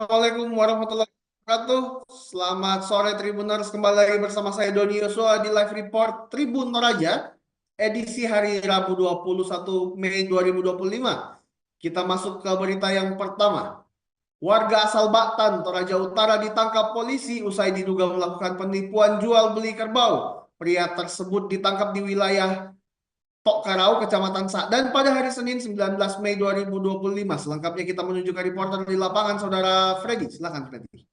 Assalamualaikum warahmatullahi wabarakatuh. Selamat sore Tribuners, kembali lagi bersama saya Doni Yosua di live report Tribun Toraja edisi hari Rabu 21 Mei 2025. Kita masuk ke berita yang pertama. Warga asal Batan, Toraja Utara ditangkap polisi usai diduga melakukan penipuan jual beli kerbau. Pria tersebut ditangkap di wilayah Tok Karau, Kecamatan Sakdan pada hari Senin 19 Mei 2025. Selengkapnya kita menuju ke reporter di lapangan, Saudara Freddy. Silakan, Freddy.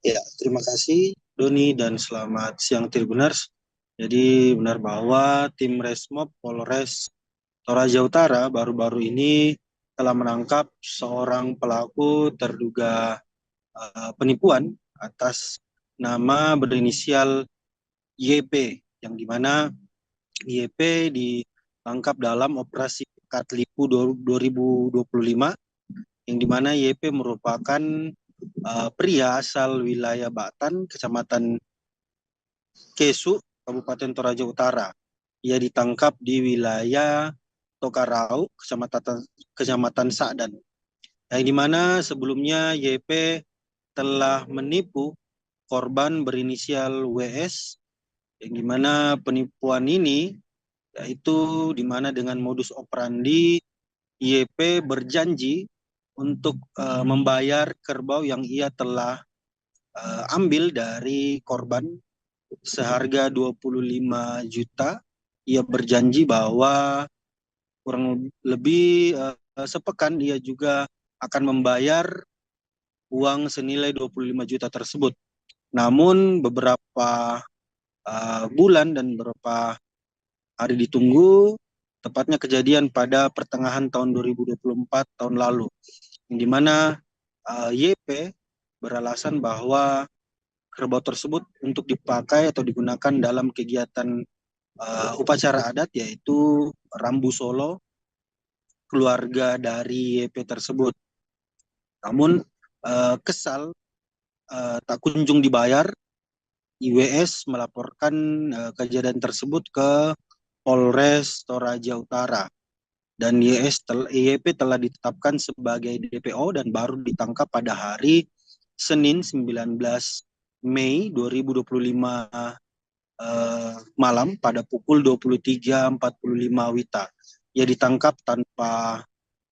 Ya, terima kasih Doni dan selamat siang Tribuners. Jadi benar bahwa tim Resmob Polres Toraja Utara baru-baru ini telah menangkap seorang pelaku terduga penipuan atas nama berinisial YP, yang dimana YP ditangkap dalam operasi Katlipu 2025, yang dimana YP merupakan pria asal wilayah Batan, Kecamatan Kesu, Kabupaten Toraja Utara. Ia ditangkap di wilayah Tokarau, Kecamatan Sakdan. Yang dimana sebelumnya YP telah menipu korban berinisial WS, yang dimana penipuan ini yaitu dimana dengan modus operandi YP berjanji untuk membayar kerbau yang ia telah ambil dari korban seharga 25 juta. Ia berjanji bahwa kurang lebih sepekan ia juga akan membayar uang senilai 25 juta tersebut. Namun beberapa bulan dan beberapa hari ditunggu, tepatnya kejadian pada pertengahan tahun 2024 tahun lalu, di mana YP beralasan bahwa kerbau tersebut untuk dipakai atau digunakan dalam kegiatan upacara adat, yaitu Rambu Solo keluarga dari YP tersebut. Namun kesal tak kunjung dibayar, IWS melaporkan kejadian tersebut ke Polres Toraja Utara, dan YP telah ditetapkan sebagai DPO dan baru ditangkap pada hari Senin 19 Mei 2025 malam pada pukul 23.45 WITA. Ia ditangkap tanpa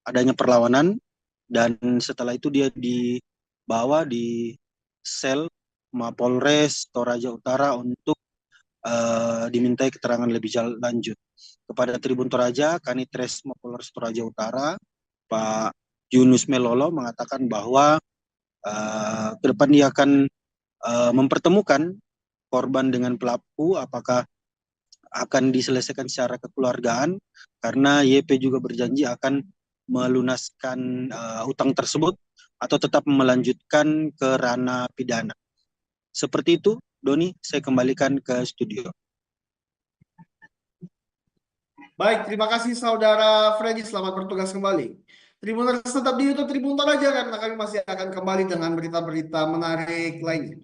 adanya perlawanan, dan setelah itu dia dibawa di sel Mapolres Toraja Utara untuk dimintai keterangan lebih lanjut. Kepada Tribun Toraja, Kanit Resmo Polres Toraja Utara, Pak Yunus Melolo mengatakan bahwa ke depan dia akan mempertemukan korban dengan pelaku, apakah akan diselesaikan secara kekeluargaan, karena YP juga berjanji akan melunaskan utang tersebut atau tetap melanjutkan ke ranah pidana. Seperti itu, Doni, saya kembalikan ke studio. Baik, terima kasih Saudara Freddy. Selamat bertugas kembali. Tribuners tetap di YouTube Tribun Toraja karena kami masih akan kembali dengan berita-berita menarik lainnya.